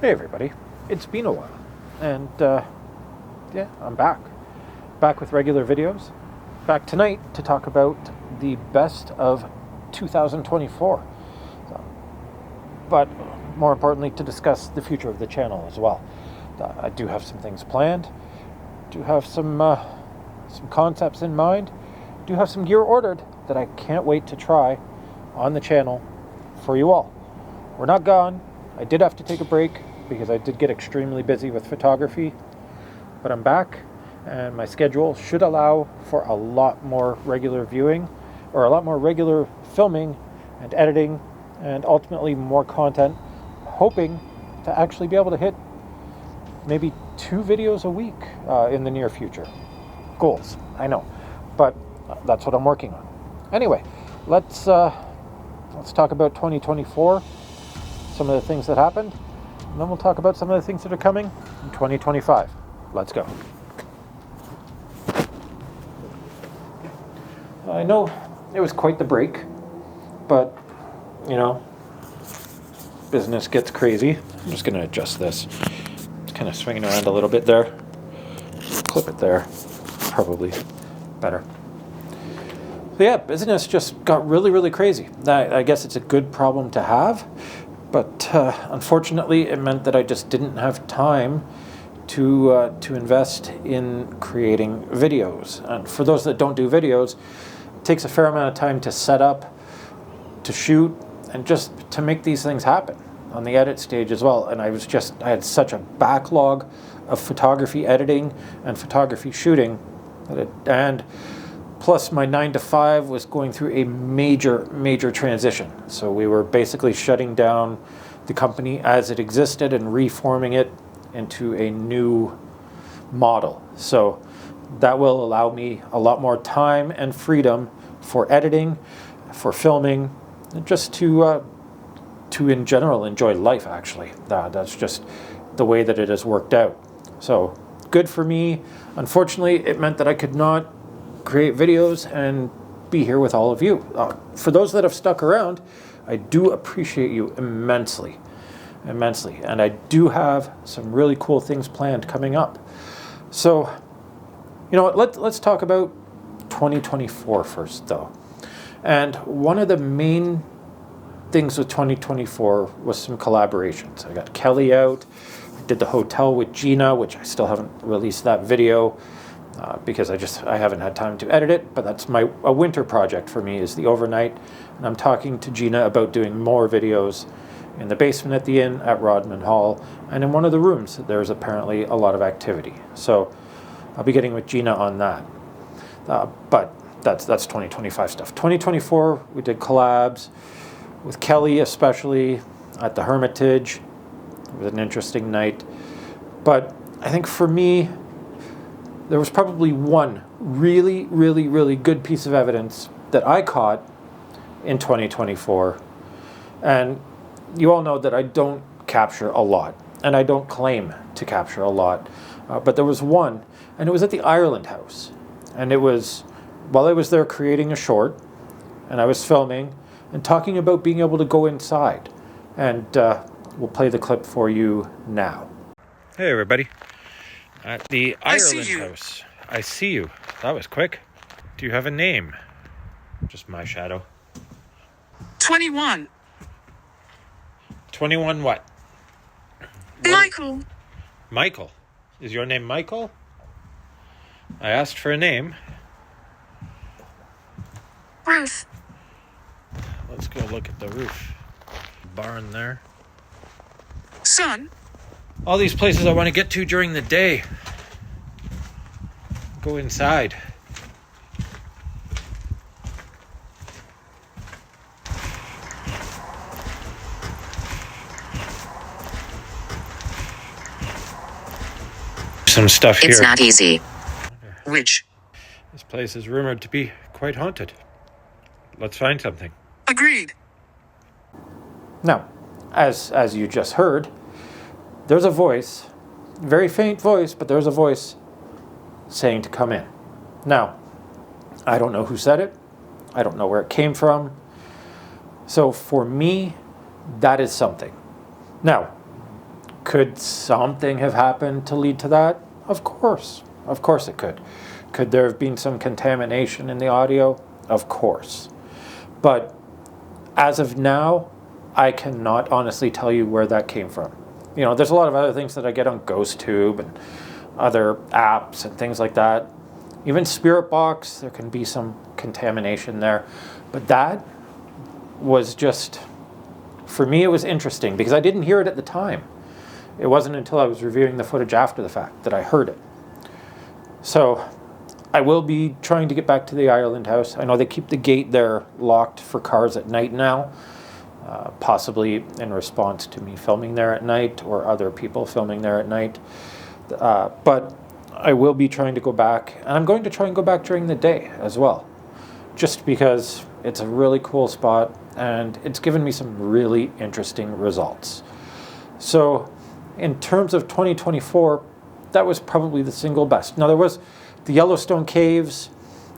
Hey everybody, it's been a while, and yeah, I'm back with regular videos, back tonight to talk about the best of 2024, but more importantly to discuss the future of the channel as well. I do have some things planned, do have some concepts in mind, do have some gear ordered that I can't wait to try on the channel for you all. We're not gone. I did have to take a break because I did get extremely busy with photography, but I'm back and my schedule should allow for a lot more regular viewing, or a lot more regular filming and editing, and ultimately more content, hoping to actually be able to hit maybe 2 videos a week in the near future. Goals, I know, but that's what I'm working on. Anyway, let's talk about 2024, some of the things that happened, and then we'll talk about some of the things that are coming in 2025. Let's go. I know it was quite the break, but, you know, business gets crazy. I'm just going to adjust this. It's kind of swinging around a little bit there. Clip it there. Probably better. So yeah, business just got really, really crazy. I guess it's a good problem to have, but unfortunately it meant that I just didn't have time to invest in creating videos. And for those that don't do videos, it takes a fair amount of time to set up, to shoot, and just to make these things happen on the edit stage as well. And I had such a backlog of photography editing and photography shooting and plus my 9-to-5 was going through a major transition. So we were basically shutting down the company as it existed and reforming it into a new model. So that will allow me a lot more time and freedom for editing, for filming, and just to in general enjoy life, actually. That's just the way that it has worked out. So good for me. Unfortunately, it meant that I could not create videos and be here with all of you. For those that have stuck around, I do appreciate you immensely. And I do have some really cool things planned coming up. So, you know what, let's talk about 2024 first, though. And one of the main things with 2024 was some collaborations. I got Kelly out, I did the hotel with Gina, which I still haven't released that video because I haven't had time to edit it, but that's a winter project for me, is the overnight. And I'm talking to Gina about doing more videos in the basement at the inn, at Rodman Hall, and in one of the rooms there's apparently a lot of activity. So I'll be getting with Gina on that. But that's 2025 stuff. 2024, we did collabs with Kelly, especially at the Hermitage. It was an interesting night. But I think for me, there was probably one really good piece of evidence that I caught in 2024. And you all know that I don't capture a lot, and I don't claim to capture a lot. But there was one, and it was at the Ireland House. And it was while I was there creating a short, and I was filming and talking about being able to go inside. And we'll play the clip for you now. Hey everybody. At the Ireland House. I see you. That was quick. Do you have a name? Just my shadow. 21. 21 what? Michael. Michael. Is your name Michael? I asked for a name. Ruth. Let's go look at the roof. Barn there. Son. All these places I want to get to during the day. Go inside. Some stuff here. It's not easy. Which? This place is rumored to be quite haunted. Let's find something. Agreed. Now, as you just heard, there's a voice, very faint voice, but there's a voice saying to come in. Now, I don't know who said it. I don't know where it came from. So for me, that is something. Now, Could something have happened to lead to that? Of course. Of course it could. Could there have been some contamination in the audio? Of course. But as of now, I cannot honestly tell you where that came from. You know, there's a lot of other things that I get on GhostTube and other apps and things like that. Even Spirit Box, there can be some contamination there. But that was just, for me, it was interesting because I didn't hear it at the time. It wasn't until I was reviewing the footage after the fact that I heard it. So I will be trying to get back to the Ireland house. I know they keep the gate there locked for cars at night now, possibly in response to me filming there at night or other people filming there at night. But I will be trying to go back, and I'm going to try and go back during the day as well, just because it's a really cool spot and it's given me some really interesting results. So in terms of 2024, that was probably the single best. Now there was the Yellowstone Caves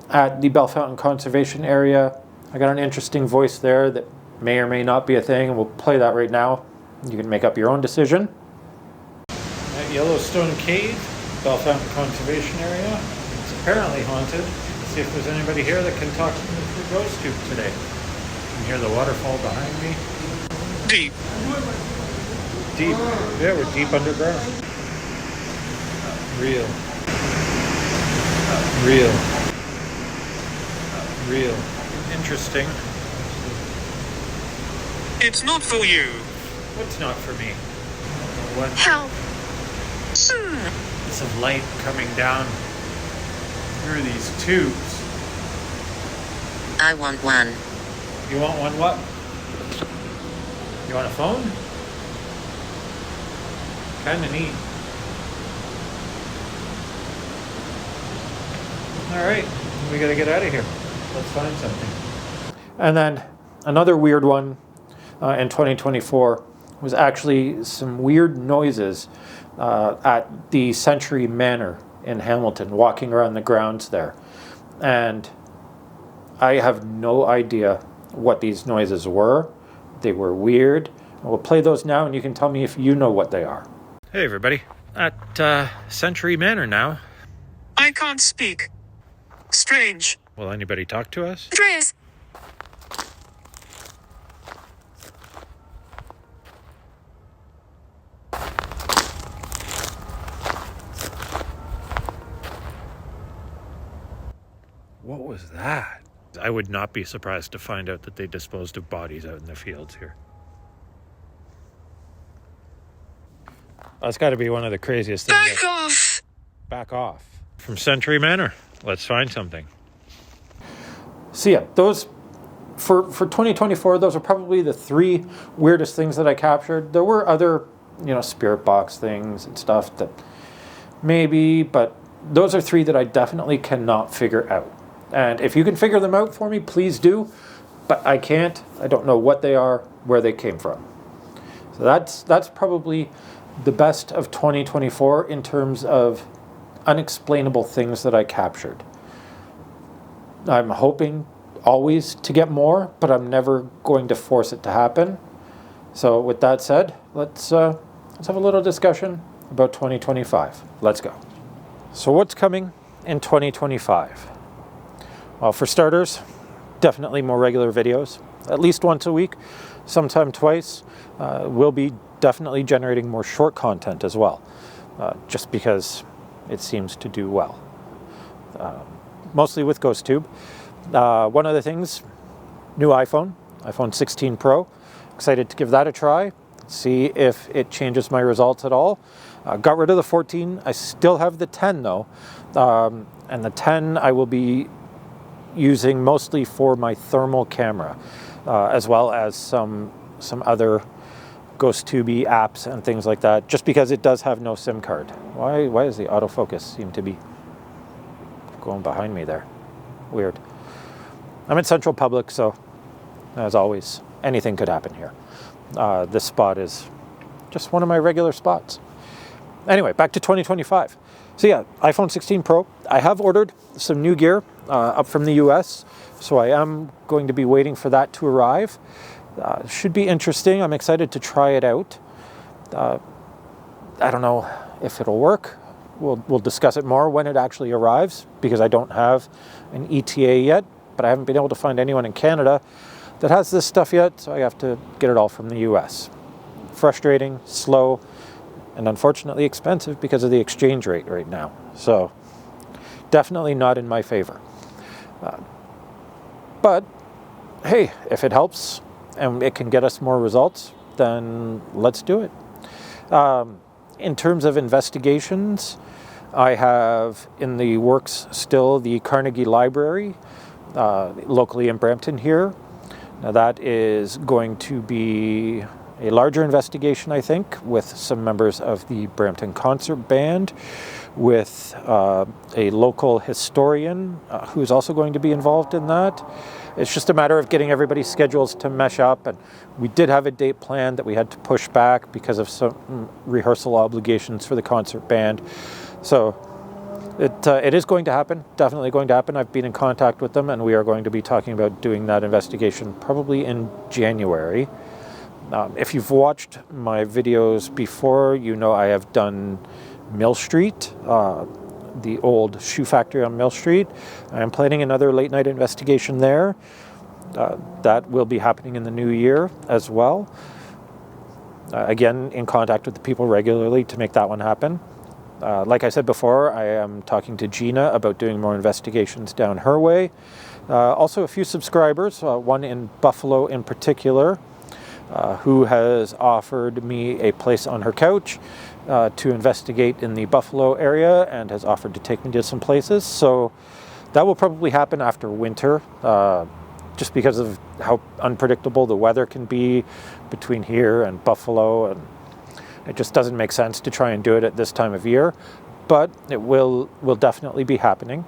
at the Bellefontaine Conservation Area. I got an interesting voice there that may or may not be a thing, and we'll play that right now. You can make up your own decision. At Yellowstone Cave, Bellefontaine Conservation Area. It's apparently haunted. Let's see if there's anybody here that can talk to me through GhostTube today. You can hear the waterfall behind me. Deep. Deep. Yeah, we're deep underground. Real. Interesting. It's not for you. What's not for me? What? Help. Some light coming down through these tubes. I want one. You want one what? You want a phone? Kinda neat. Alright, we gotta get out of here. Let's find something. And then another weird one in 2024 was actually some weird noises at the Century Manor in Hamilton, walking around the grounds there. And I have no idea what these noises were. They were weird. We'll play those now and you can tell me if you know what they are. Hey everybody, at Century Manor now. I can't speak. Strange. Will anybody talk to us? Andreas. What was that? I would not be surprised to find out that they disposed of bodies out in the fields here. That's got to be one of the craziest things. Back off. Back off. From Century Manor. Let's find something. So yeah, those, for 2024, those are probably the three weirdest things that I captured. There were other, Spirit Box things and stuff that maybe, but those are three that I definitely cannot figure out. And if you can figure them out for me, please do. But I can't. I don't know what they are, where they came from. So that's probably the best of 2024 in terms of unexplainable things that I captured. I'm hoping always to get more, but I'm never going to force it to happen. So with that said, let's have a little discussion about 2025. Let's go. So what's coming in 2025? Well, for starters, definitely more regular videos, at least once a week, sometime twice. We'll be definitely generating more short content as well, just because it seems to do well. Mostly with GhostTube. One of the things, new iPhone 16 Pro. Excited to give that a try, see if it changes my results at all. Got rid of the 14. I still have the 10 though, and the 10 I will be using mostly for my thermal camera, as well as some other GhostTube apps and things like that, just because it does have no SIM card. Why does the autofocus seem to be going behind me there? Weird. I'm at Central Public, so as always, anything could happen here. This spot is just one of my regular spots. Anyway, back to 2025. So yeah, iPhone 16 Pro. I have ordered some new gear up from the US, so I am going to be waiting for that to arrive. Should be interesting. I'm excited to try it out. I don't know if it'll work. We'll discuss it more when it actually arrives, because I don't have an ETA yet, but I haven't been able to find anyone in Canada that has this stuff yet, so I have to get it all from the US. Frustrating, slow, and unfortunately expensive because of the exchange rate right now. So definitely not in my favor. But hey, if it helps and it can get us more results, then let's do it. In terms of investigations, I have in the works still the Carnegie Library, locally in Brampton here. Now that is going to be a larger investigation, I think, with some members of the Brampton Concert Band, with a local historian who's also going to be involved in that. It's just a matter of getting everybody's schedules to mesh up, and we did have a date planned that we had to push back because of some rehearsal obligations for the concert band. So it is going to happen, definitely going to happen. I've been in contact with them, and we are going to be talking about doing that investigation probably in January. If you've watched my videos before, you know I have done Mill Street, the old shoe factory on Mill Street. I'm planning another late night investigation there. That will be happening in the new year as well. Again, in contact with the people regularly to make that one happen. Like I said before, I am talking to Gina about doing more investigations down her way. Also a few subscribers, one in Buffalo in particular, who has offered me a place on her couch to investigate in the Buffalo area and has offered to take me to some places. So that will probably happen after winter, just because of how unpredictable the weather can be between here and Buffalo, and it just doesn't make sense to try and do it at this time of year, but it will definitely be happening.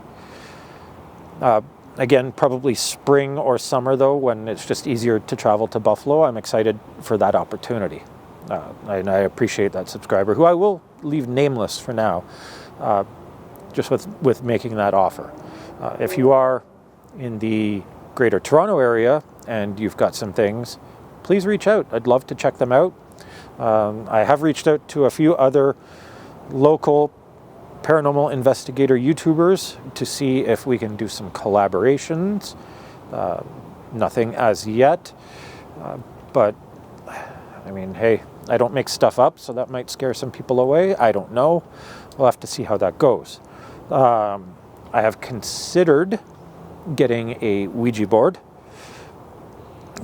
Again, probably spring or summer though, when it's just easier to travel to Buffalo. I'm excited for that opportunity. And I appreciate that subscriber, who I will leave nameless for now, just with making that offer. If you are in the Greater Toronto area and you've got some things, please reach out. I'd love to check them out. I have reached out to a few other local paranormal investigator YouTubers to see if we can do some collaborations. Nothing as yet, but I mean, hey, I don't make stuff up, so that might scare some people away. I don't know. We'll have to see how that goes. I have considered getting a Ouija board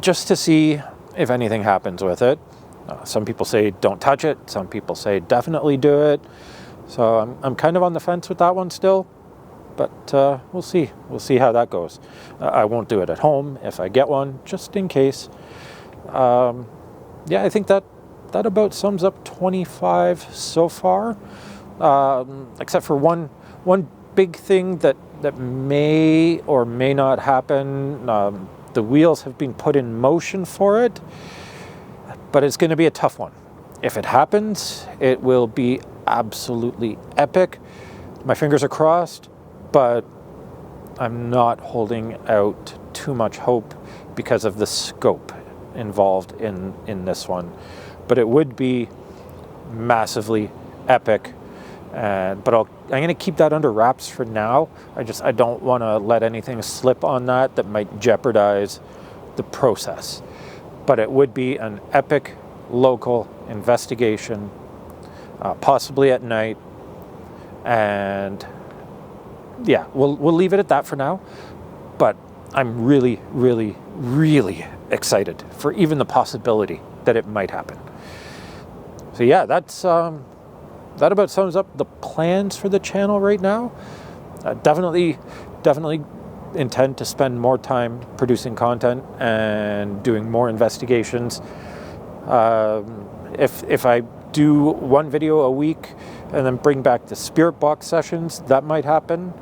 just to see if anything happens with it. Some people say don't touch it. Some people say definitely do it. So I'm kind of on the fence with that one still, but we'll see. We'll see how that goes. I won't do it at home if I get one, just in case. Yeah, I think that about sums up 25 so far, except for one big thing that may or may not happen. The wheels have been put in motion for it, but it's going to be a tough one. If it happens, it will be absolutely epic. My fingers are crossed, but I'm not holding out too much hope because of the scope involved in this one. But it would be massively epic, but I'm going to keep that under wraps for now. I don't want to let anything slip on that might jeopardize the process. But it would be an epic local investigation, possibly at night, and yeah, we'll leave it at that for now. But I'm really, really, really excited for even the possibility that it might happen. So yeah, that about sums up the plans for the channel right now. Definitely intend to spend more time producing content and doing more investigations. If I do one video a week and then bring back the spirit box sessions, that might happen.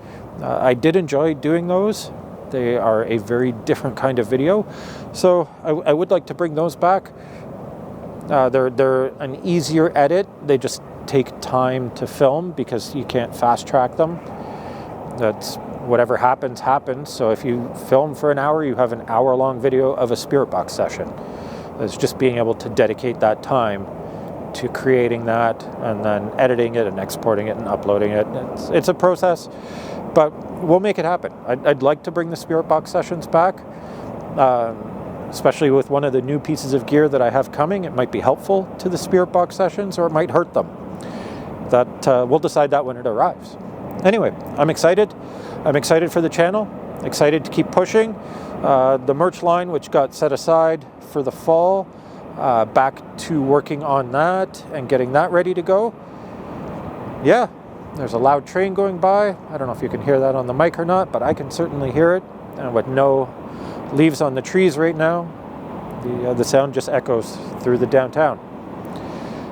I did enjoy doing those. They are a very different kind of video, so I would like to bring those back. They're an easier edit. They just take time to film because you can't fast track them. That's whatever happens. So if you film for an hour, you have an hour-long video of a spirit box session. It's just being able to dedicate that time to creating that and then editing it and exporting it and uploading it. It's a process, but we'll make it happen. I'd like to bring the Spirit Box sessions back, especially with one of the new pieces of gear that I have coming. It might be helpful to the Spirit Box sessions, or it might hurt them. That we'll decide that when it arrives. Anyway, I'm excited. I'm excited for the channel. Excited to keep pushing. The merch line, which got set aside for the fall, back to working on that and getting that ready to go. Yeah, there's a loud train going by. I don't know if you can hear that on the mic or not, but I can certainly hear it. And with no leaves on the trees right now, the sound just echoes through the downtown.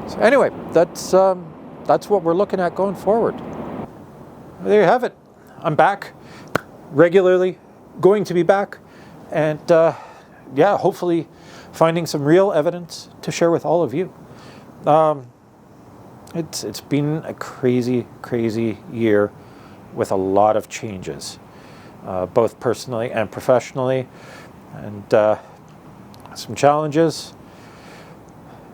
So anyway, that's what we're looking at going forward. There you have it. I'm back regularly, going to be back, and yeah, hopefully finding some real evidence to share with all of you. It's been a crazy year with a lot of changes, both personally and professionally, and some challenges.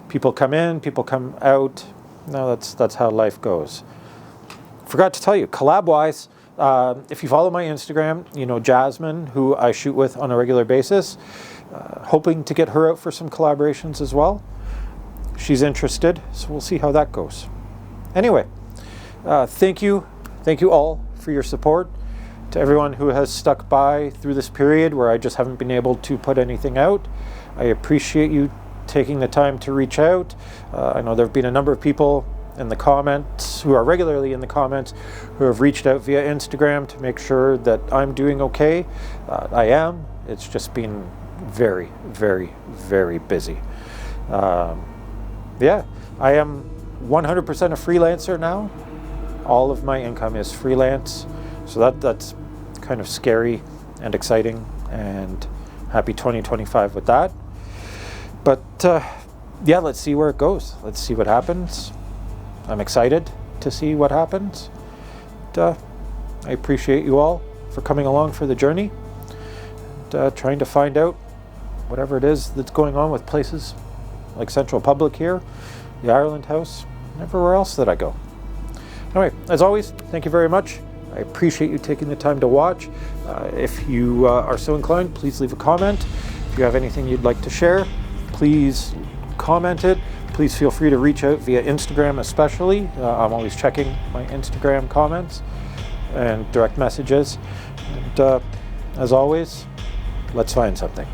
People come in, people come out. No, that's how life goes. Forgot to tell you, collab-wise, if you follow my Instagram, you know Jasmine, who I shoot with on a regular basis, hoping to get her out for some collaborations as well. She's interested, so we'll see how that goes. Anyway, thank you all for your support. To everyone who has stuck by through this period where I just haven't been able to put anything out, I appreciate you taking the time to reach out. I know there have been a number of people in the comments, who are regularly in the comments, who have reached out via Instagram to make sure that I'm doing okay. I am. It's just been very busy. Yeah, I am 100% a freelancer now. All of my income is freelance, so that's kind of scary and exciting, and happy 2025 with that. But yeah, let's see where it goes. Let's see what happens. I'm excited to see what happens. And, I appreciate you all for coming along for the journey, and trying to find out whatever it is that's going on with places like Central Public here, the Ireland House, and everywhere else that I go. Anyway, as always, thank you very much. I appreciate you taking the time to watch. If you are so inclined, please leave a comment. If you have anything you'd like to share, please comment it. Please feel free to reach out via Instagram especially. I'm always checking my Instagram comments and direct messages. And as always, let's find something.